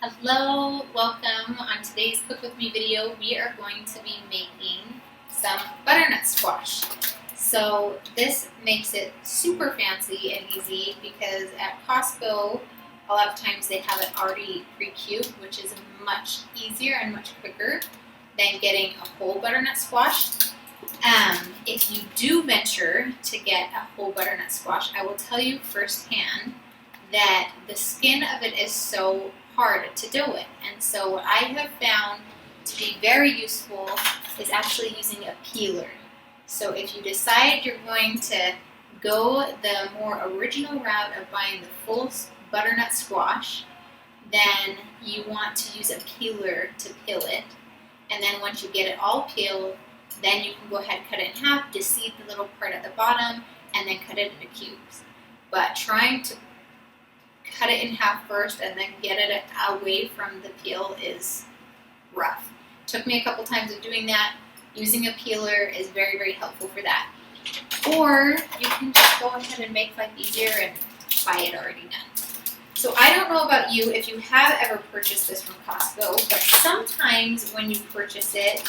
Hello, welcome. On today's Cook With Me video, we are going to be making some butternut squash. So this makes it super fancy and easy because at Costco, a lot of times they have it already pre-cubed, which is much easier and much quicker than getting a whole butternut squash. If you do venture to get a whole butternut squash, I will tell you firsthand that the skin of it is so hard to deal with. And so what I have found to be very useful is actually using a peeler. So if you decide you're going to go the more original route of buying the full butternut squash, then you want to use a peeler to peel it. And then once you get it all peeled, then you can go ahead and cut it in half, deseed the little part at the bottom, and then cut it into cubes. But trying to cut it in half first and then get it away from the peel is rough. Took me a couple times of doing that. Using a peeler is very, very helpful for that. Or you can just go ahead and make life easier and buy it already done. So I don't know about you if you have ever purchased this from Costco, but sometimes when you purchase it,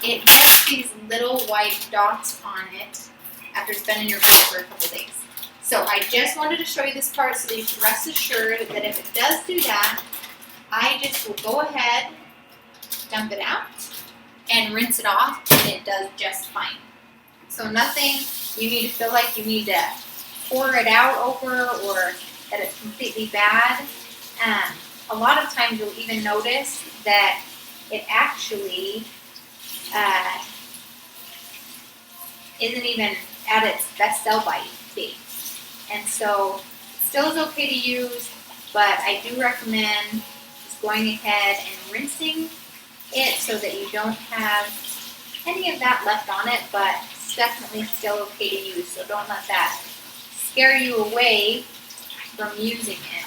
it gets these little white dots on it after it's been in your fridge for a couple days. So I just wanted to show you this part so that you can rest assured that if it does do that, I just will go ahead, dump it out, and rinse it off, and it does just fine. So nothing you need to feel like you need to pour it out over or that it's completely bad. A lot of times you'll even notice that it actually isn't even at its best sell-by date. And so it still is okay to use, but I do recommend just going ahead and rinsing it so that you don't have any of that left on it, but it's definitely still okay to use. So don't let that scare you away from using it.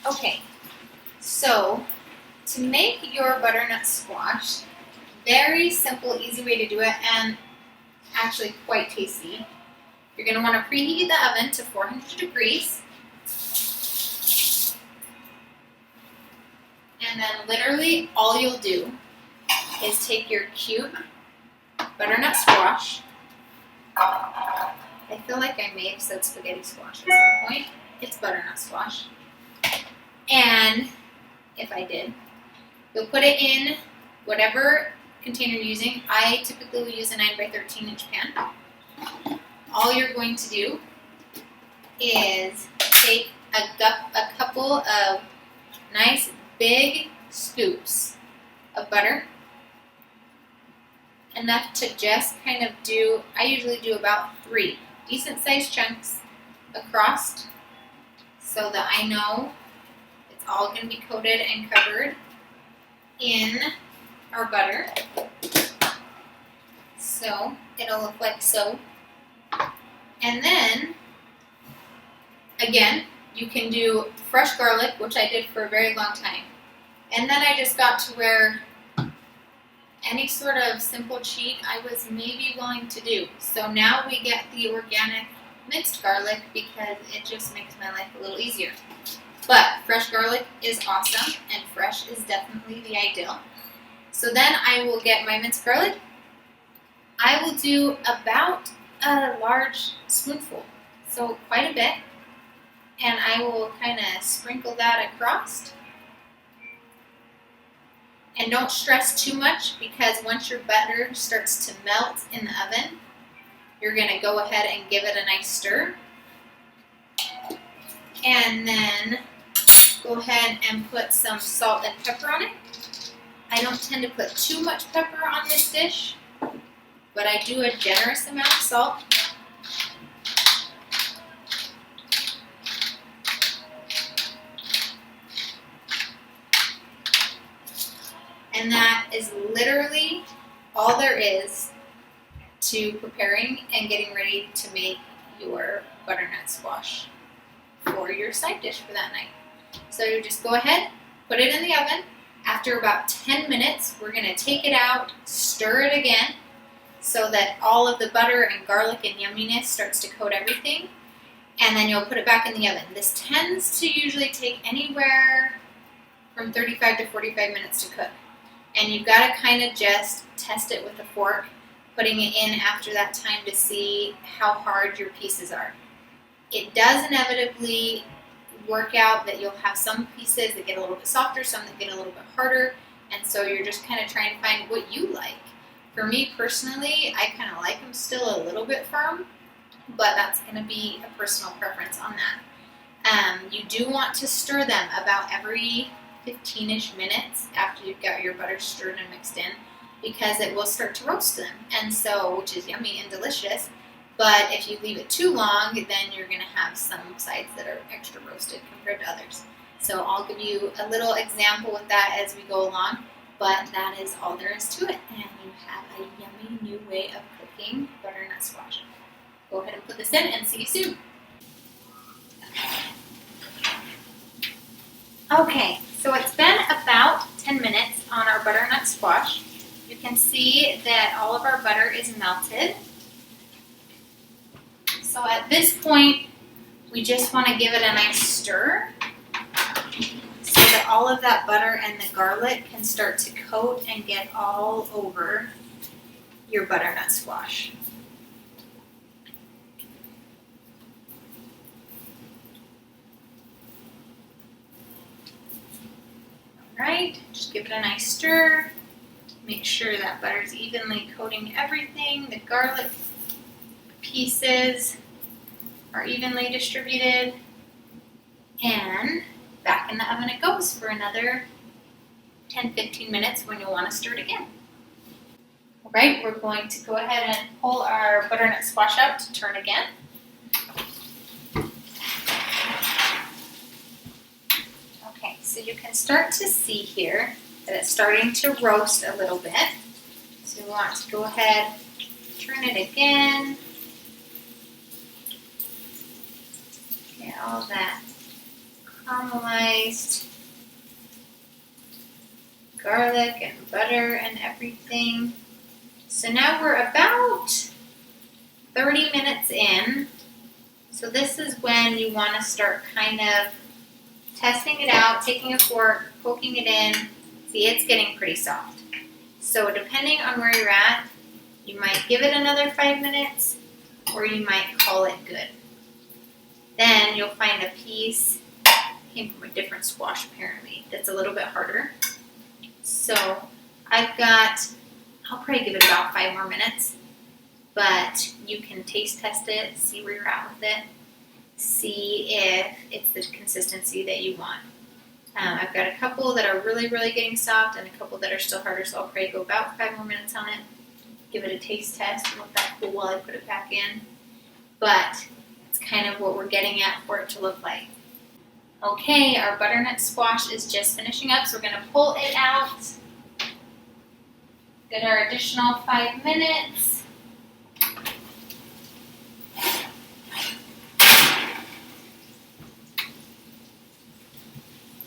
Okay, so to make your butternut squash, very simple, easy way to do it, and actually quite tasty. You're going to want to preheat the oven to 400 degrees. And then literally all you'll do is take your cube butternut squash. I feel like I may have said spaghetti squash at some point. It's butternut squash. And if I did, you'll put it in whatever container you're using. I typically will use a 9x13 inch pan. All you're going to do is take a couple of nice big scoops of butter, enough to just kind of do, I usually do about 3 decent sized chunks across so that I know it's all going to be coated and covered in our butter. So it'll look like so. And then, again, you can do fresh garlic, which I did for a very long time. And then I just got to where any sort of simple cheat I was maybe willing to do. So now we get the organic minced garlic because it just makes my life a little easier. But fresh garlic is awesome, and fresh is definitely the ideal. So then I will get my minced garlic. I will do about a large spoonful, so quite a bit. And I will kind of sprinkle that across. And don't stress too much because once your butter starts to melt in the oven, you're going to go ahead and give it a nice stir. And then go ahead and put some salt and pepper on it. I don't tend to put too much pepper on this dish, but I do a generous amount of salt. And that is literally all there is to preparing and getting ready to make your butternut squash for your side dish for that night. So you just go ahead, put it in the oven. After about 10 minutes, we're going to take it out, stir it again, so that all of the butter and garlic and yumminess starts to coat everything. And then you'll put it back in the oven. This tends to usually take anywhere from 35 to 45 minutes to cook. And you've got to kind of just test it with a fork, putting it in after that time to see how hard your pieces are. It does inevitably work out that you'll have some pieces that get a little bit softer, some that get a little bit harder, and so you're just kind of trying to find what you like. For me personally, I kind of like them still a little bit firm, but that's going to be a personal preference on that. You do want to stir them about every 15-ish minutes after you've got your butter stirred and mixed in, because it will start to roast them, and so, which is yummy and delicious. But if you leave it too long, then you're going to have some sides that are extra roasted compared to others. So I'll give you a little example with that as we go along, but that is all there is to it. And you have a yummy new way of cooking butternut squash. Go ahead and put this in and see you soon. Okay, so it's been about 10 minutes on our butternut squash. You can see that all of our butter is melted. So at this point, we just want to give it a nice stir so that all of that butter and the garlic can start to coat and get all over your butternut squash. All right, just give it a nice stir. Make sure that butter is evenly coating everything. The garlic pieces are evenly distributed, and back in the oven it goes for another 10-15 minutes when you'll want to stir it again. All right, we're going to go ahead and pull our butternut squash out to turn again. Okay, so you can start to see here that it's starting to roast a little bit. So we want to go ahead, turn it again. Get all that caramelized garlic and butter and everything. So now we're about 30 minutes in. So this is when you want to start kind of testing it out, taking a fork, poking it in. See, it's getting pretty soft. So depending on where you're at, you might give it another 5 minutes, or you might call it good. Then you'll find a piece, came from a different squash apparently, that's a little bit harder. So I'll probably give it about 5 more minutes, but you can taste test it, see where you're at with it, see if it's the consistency that you want. I've got a couple that are really, really getting soft and a couple that are still harder, so I'll probably go about 5 more minutes on it, give it a taste test, and let that cool while I put it back in. But it's kind of what we're getting at for it to look like. Okay, our butternut squash is just finishing up, so we're going to pull it out. Get our additional 5 minutes.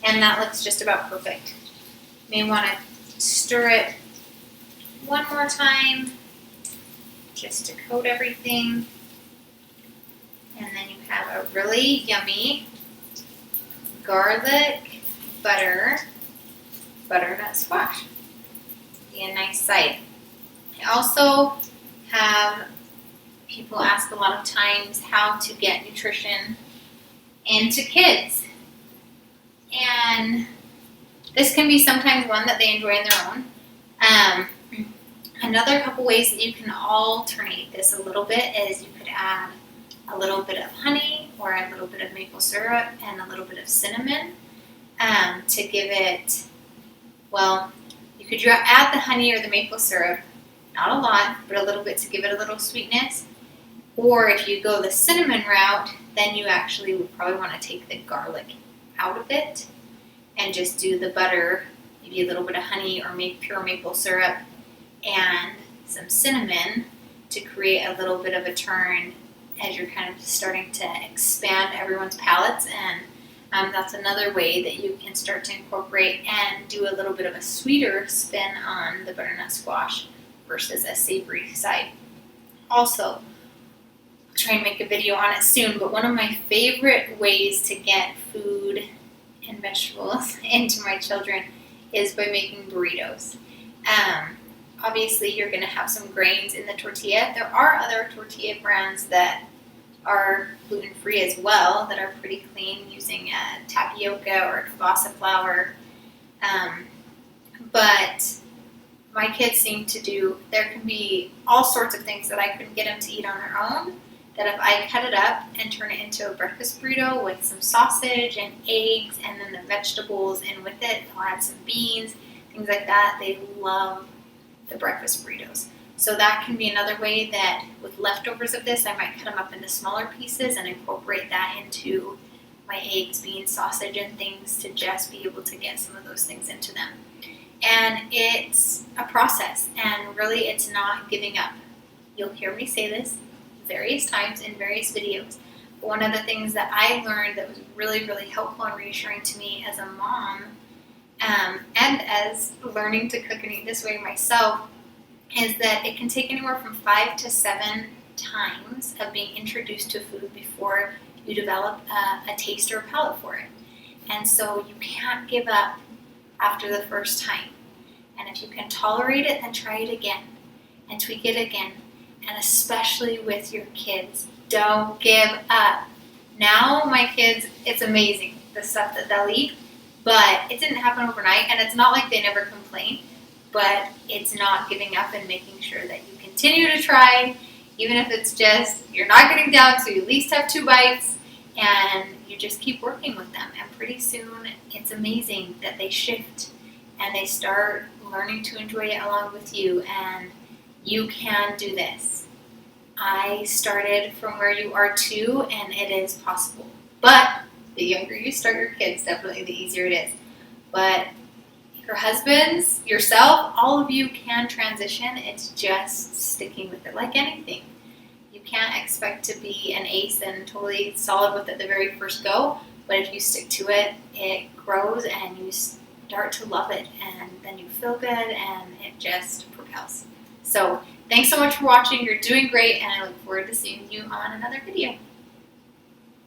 And that looks just about perfect. You may want to stir it one more time just to coat everything. And then you have a really yummy garlic butternut squash. Be a nice side. I also have people ask a lot of times how to get nutrition into kids. And this can be sometimes one that they enjoy on their own. Another couple ways that you can alternate this a little bit is you could add a little bit of honey or a little bit of maple syrup and a little bit of cinnamon to give it, well, you could add the honey or the maple syrup, not a lot, but a little bit to give it a little sweetness. Or if you go the cinnamon route, then you actually would probably want to take the garlic out of it and just do the butter, maybe a little bit of honey or pure maple syrup and some cinnamon to create a little bit of a turn as you're kind of starting to expand everyone's palates. And that's another way that you can start to incorporate and do a little bit of a sweeter spin on the butternut squash versus a savory side. Also, I'll try and make a video on it soon, but one of my favorite ways to get food and vegetables into my children is by making burritos. Obviously, you're going to have some grains in the tortilla. There are other tortilla brands that are gluten-free as well that are pretty clean, using tapioca or kielbasa flour. But my kids seem to do, there can be all sorts of things that I couldn't get them to eat on their own, that if I cut it up and turn it into a breakfast burrito with some sausage and eggs and then the vegetables in with it, I'll add some beans, things like that, they love the breakfast burritos. So that can be another way that with leftovers of this, I might cut them up into smaller pieces and incorporate that into my eggs, beans, sausage, and things to just be able to get some of those things into them. And it's a process, and really it's not giving up. You'll hear me say this various times in various videos. But one of the things that I learned that was really, really helpful and reassuring to me as a mom, and as learning to cook and eat this way myself, is that it can take anywhere from 5 to 7 times of being introduced to food before you develop a taste or a palate for it. And so you can't give up after the first time. And if you can tolerate it, then try it again and tweak it again. And especially with your kids, don't give up. Now my kids, it's amazing the stuff that they'll eat, but it didn't happen overnight, and it's not like they never complain, but it's not giving up and making sure that you continue to try, even if it's just, you're not getting down, so you at least have 2 bites, and you just keep working with them. And pretty soon, it's amazing that they shift, and they start learning to enjoy it along with you, and you can do this. I started from where you are too, and it is possible. But the younger you start your kids, definitely the easier it is. But your husbands, yourself, all of you can transition. It's just sticking with it like anything. You can't expect to be an ace and totally solid with it the very first go, but if you stick to it, it grows and you start to love it, and then you feel good and it just propels. So thanks so much for watching. You're doing great, and I look forward to seeing you on another video.